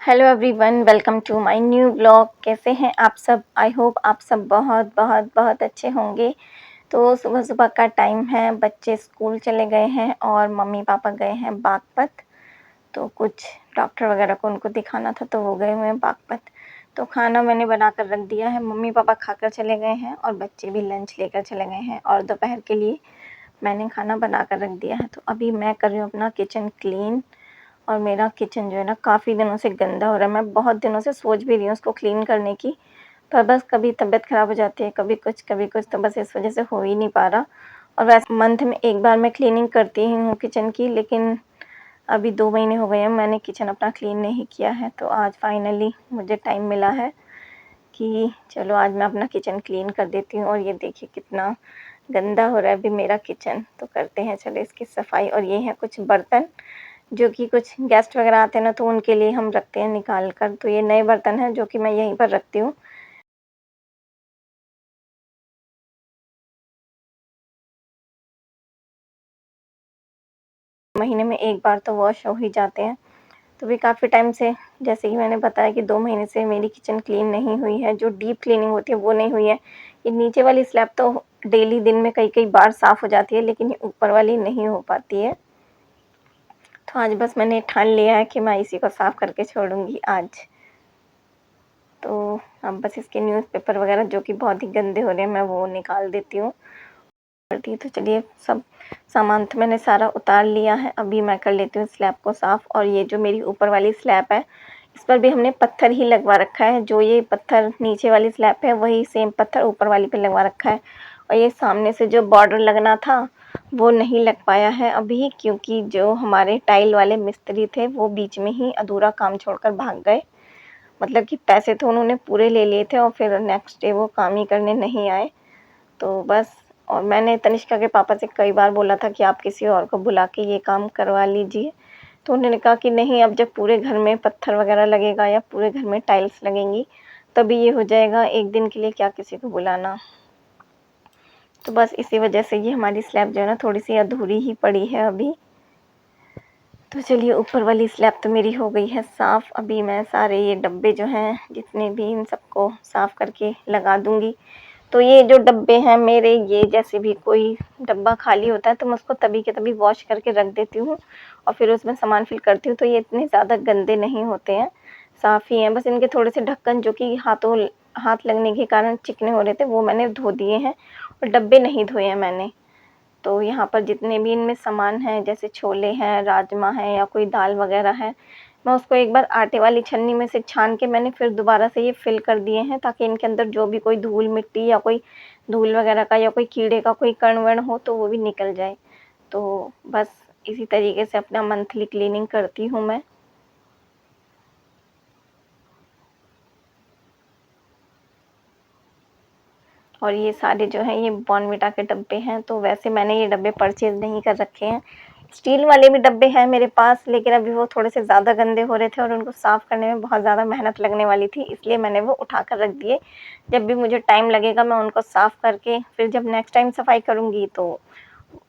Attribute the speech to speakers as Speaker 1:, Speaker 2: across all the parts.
Speaker 1: Hello everyone, welcome to my new blog. कैसे हैं आप सब? आई होप आप सब बहुत बहुत बहुत अच्छे होंगे। तो सुबह सुबह का टाइम है, बच्चे स्कूल चले गए हैं और मम्मी पापा गए हैं बागपत। तो कुछ डॉक्टर वगैरह को उनको दिखाना था, तो वो गए हुए हैं बागपत। तो खाना मैंने बना कर रख दिया है, मम्मी पापा खाकर चले गए हैं और बच्चे भी लंच लेकर चले गए हैं और दोपहर के लिए मैंने खाना बना कर रख दिया है। तो अभी मैं कर रही हूँ अपना किचन क्लीन। और मेरा किचन जो है ना काफ़ी दिनों से गंदा हो रहा है। मैं बहुत दिनों से सोच भी रही हूँ उसको क्लीन करने की, पर बस कभी तबीयत ख़राब हो जाती है, कभी कुछ, तो बस इस वज़ह से हो ही नहीं पा रहा। और वैसे मंथ में एक बार मैं क्लीनिंग करती ही हूँ किचन की, लेकिन अभी 2 महीने हो गए हैं मैंने किचन अपना क्लीन नहीं किया है। तो आज फाइनली मुझे टाइम मिला है कि चलो आज मैं अपना किचन क्लीन कर देती हूँ। और ये देखिए कितना गंदा हो रहा है अभी मेरा किचन। तो करते हैं चलो इसकी सफाई। और ये हैं कुछ बर्तन जो कि कुछ गेस्ट वगैरह आते हैं ना, तो उनके लिए हम रखते हैं निकाल कर। तो ये नए बर्तन हैं जो कि मैं यहीं पर रखती हूँ। महीने में एक बार तो वॉश हो ही जाते हैं। तो भी काफ़ी टाइम से, जैसे कि मैंने बताया कि 2 महीने से मेरी किचन क्लीन नहीं हुई है, जो डीप क्लीनिंग होती है वो नहीं हुई है। ये नीचे वाली स्लैब तो डेली दिन में कई-कई बार साफ़ हो जाती है, लेकिन ये ऊपर वाली नहीं हो पाती है। तो आज बस मैंने ठान लिया है कि मैं इसी को साफ़ करके छोड़ूँगी आज। तो अब बस इसके न्यूज़पेपर वगैरह जो कि बहुत ही गंदे हो रहे हैं, मैं वो निकाल देती हूँ। करती तो चलिए, सब सामान तो मैंने सारा उतार लिया है। अभी मैं कर लेती हूँ स्लैब को साफ़। और ये जो मेरी ऊपर वाली स्लैब है, इस पर भी हमने पत्थर ही लगवा रखा है। जो ये पत्थर नीचे वाली स्लैब है, वही सेम पत्थर ऊपर वाली पे लगवा रखा है। और ये सामने से जो बॉर्डर लगना था, वो नहीं लग पाया है अभी, क्योंकि जो हमारे टाइल वाले मिस्त्री थे, वो बीच में ही अधूरा काम छोड़कर भाग गए। मतलब कि पैसे तो उन्होंने पूरे ले लिए थे और फिर नेक्स्ट डे वो काम ही करने नहीं आए। तो बस। और मैंने तनिष्का के पापा से कई बार बोला था कि आप किसी और को बुला के ये काम करवा लीजिए। तो उन्होंने कहा कि नहीं, अब जब पूरे घर में पत्थर वगैरह लगेगा या पूरे घर में टाइल्स लगेंगी तभी ये हो जाएगा, एक दिन के लिए क्या किसी को बुलाना। तो बस इसी वजह से ये हमारी स्लैब जो है ना थोड़ी सी अधूरी ही पड़ी है अभी। तो चलिए, ऊपर वाली स्लैब तो मेरी हो गई है साफ़। अभी मैं सारे ये डब्बे जो हैं जितने भी, इन सबको साफ़ करके लगा दूँगी। तो ये जो डब्बे हैं मेरे, ये जैसे भी कोई डब्बा खाली होता है तो मैं उसको तभी के तभी वॉश करके रख देती हूँ और फिर उसमें सामान फिल करती हूँ। तो ये इतने ज़्यादा गंदे नहीं होते हैं, साफ़ ही हैं। बस इनके थोड़े से ढक्कन जो कि हाथ लगने के कारण चिकने हो रहे थे, वो मैंने धो दिए हैं और डब्बे नहीं धोए हैं मैंने। तो यहाँ पर जितने भी इनमें सामान हैं, जैसे छोले हैं, राजमा है या कोई दाल वगैरह है, मैं उसको एक बार आटे वाली छन्नी में से छान के मैंने फिर दोबारा से ये फिल कर दिए हैं, ताकि इनके अंदर जो भी कोई धूल मिट्टी या कोई धूल वगैरह का या कोई कीड़े का कोई कण वण हो तो वो भी निकल जाए। तो बस इसी तरीके से अपना मंथली क्लीनिंग करती हूँ मैं। और ये सारे जो हैं ये बॉर्नविटा के डब्बे हैं। तो वैसे मैंने ये डब्बे परचेज़ नहीं कर रखे हैं। स्टील वाले भी डब्बे हैं मेरे पास, लेकिन अभी वो थोड़े से ज़्यादा गंदे हो रहे थे और उनको साफ़ करने में बहुत ज़्यादा मेहनत लगने वाली थी, इसलिए मैंने वो उठा कर रख दिए। जब भी मुझे टाइम लगेगा मैं उनको साफ़ करके फिर जब नेक्स्ट टाइम सफाई करूँगी तो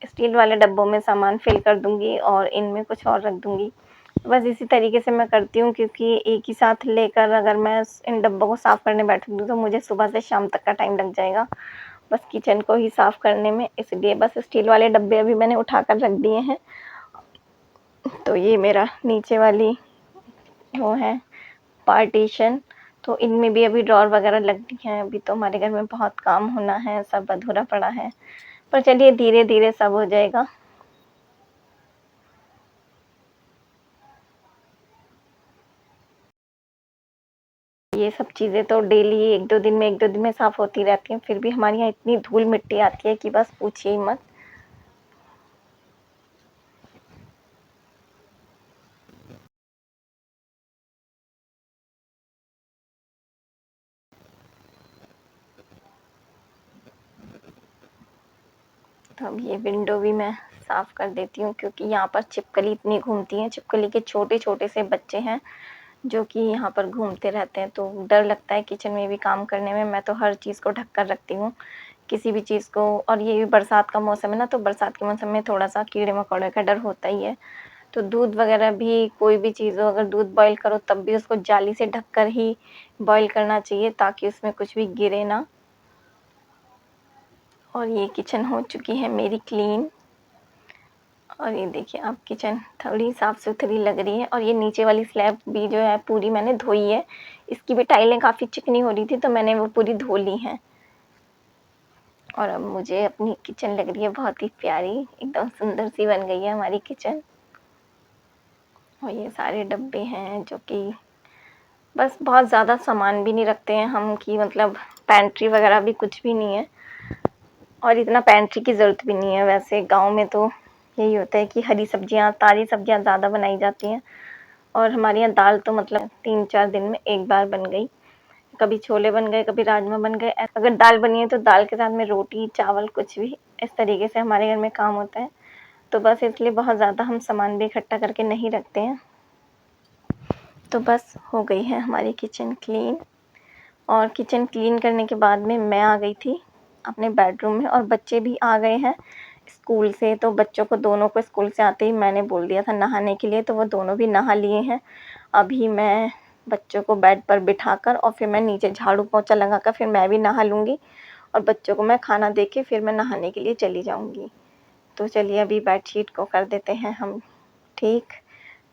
Speaker 1: स्टील वाले डब्बों में सामान फिल कर दूँगी और इनमें कुछ और रख दूँगी। बस इसी तरीके से मैं करती हूँ, क्योंकि एक ही साथ लेकर अगर मैं इन डब्बों को साफ़ करने बैठूँगी तो मुझे सुबह से शाम तक का टाइम लग जाएगा बस किचन को ही साफ़ करने में। इसलिए बस स्टील वाले डब्बे अभी मैंने उठा कर रख दिए हैं। तो ये मेरा नीचे वाली वो है पार्टीशन। तो इनमें भी अभी ड्रॉर वगैरह लगती हैं। अभी तो हमारे घर में बहुत काम होना है, सब अधूरा पड़ा है, पर चलिए धीरे धीरे सब हो जाएगा। ये सब चीज़ें तो डेली एक दो दिन में साफ़ होती रहती हैं, फिर भी हमारे यहाँ इतनी धूल मिट्टी आती है कि बस पूछिए ही मत। तो अब ये विंडो भी मैं साफ़ कर देती हूँ, क्योंकि यहाँ पर छिपकली इतनी घूमती हैं। छिपकली के छोटे-छोटे से बच्चे हैं जो कि यहाँ पर घूमते रहते हैं, तो डर लगता है किचन में भी काम करने में। मैं तो हर चीज़ को ढक कर रखती हूँ, किसी भी चीज़ को। और ये भी बरसात का मौसम है ना, तो बरसात के मौसम में थोड़ा-सा कीड़े-मकोड़े का डर होता ही है। तो दूध वगैरह भी कोई भी चीज़ हो, अगर दूध बॉयल करो तब भी उसको जाली से ढककर ही बॉयल करना चाहिए ताकि उसमें कुछ भी गिरे ना। और ये किचन हो चुकी है मेरी क्लीन। और ये देखिए अब किचन थोड़ी साफ़-सुथरी लग रही है और ये नीचे वाली स्लैब भी जो है पूरी मैंने धोई है। इसकी भी टाइलें काफ़ी चिकनी हो रही थी तो मैंने वो पूरी धो ली हैं। और अब मुझे अपनी किचन लग रही है बहुत ही प्यारी, एकदम सुंदर-सी बन गई है हमारी किचन। और ये सारे डब्बे हैं जो कि बस बहुत ज़्यादा सामान भी नहीं रखते हैं हम कि मतलब पैंट्री वगैरह भी कुछ भी नहीं है और इतना पैंट्री की ज़रूरत भी नहीं है। वैसे गाँव में तो यही होता है कि हरी सब्जियाँ, ताज़ी सब्जियाँ ज़्यादा बनाई जाती हैं और हमारे यहाँ दाल तो मतलब 3-4 दिन में एक बार बन गई। कभी छोले बन गए, कभी राजमा बन गए। अगर दाल बनी है तो दाल के साथ में रोटी, चावल कुछ भी इस तरीके से हमारे घर में काम होता है। तो बस इसलिए बहुत ज़्यादा हम सामान भी इकट्ठा करके नहीं रखते हैं। तो बस हो गई है हमारी किचन क्लीन। और किचन क्लीन करने के बाद में मैं आ गई थी अपने बेडरूम में और बच्चे भी आ गए हैं स्कूल से। तो बच्चों को दोनों को स्कूल से आते ही मैंने बोल दिया था नहाने के लिए, तो वो दोनों भी नहा लिए हैं। अभी मैं बच्चों को बेड पर बिठाकर और फिर मैं नीचे झाड़ू पोंछा लगाकर फिर मैं भी नहा लूँगी और बच्चों को मैं खाना दे के फिर मैं नहाने के लिए चली जाऊँगी। तो चलिए अभी बेडशीट को कर देते हैं हम ठीक।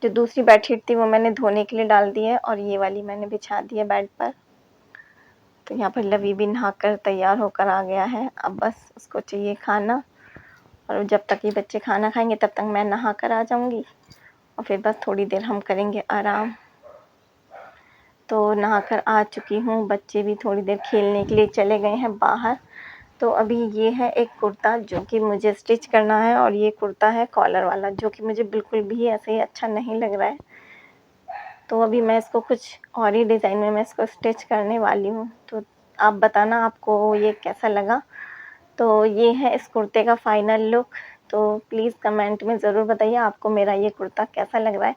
Speaker 1: जो दूसरी बेडशीट थी वो मैंने धोने के लिए डाल दी है और ये वाली मैंने बिछा दी है बेड पर। तो यहाँ पर लवी भी नहाकर तैयार होकर आ गया है। अब बस उसको चाहिए खाना और जब तक ये बच्चे खाना खाएँगे तब तक मैं नहा कर आ जाऊँगी और फिर बस थोड़ी देर हम करेंगे आराम। तो नहाकर आ चुकी हूँ, बच्चे भी थोड़ी देर खेलने के लिए चले गए हैं बाहर। तो अभी ये है एक कुर्ता जो कि मुझे स्टिच करना है और ये कुर्ता है कॉलर वाला जो कि मुझे बिल्कुल भी ऐसे ही अच्छा नहीं लग रहा है। तो अभी मैं इसको कुछ और ही डिज़ाइन में मैं इसको स्टिच करने वाली हूँ। तो आप बताना आपको ये कैसा लगा। तो ये है इस कुर्ते का फाइनल लुक। तो प्लीज़ कमेंट में ज़रूर बताइए आपको मेरा ये कुर्ता कैसा लग रहा है।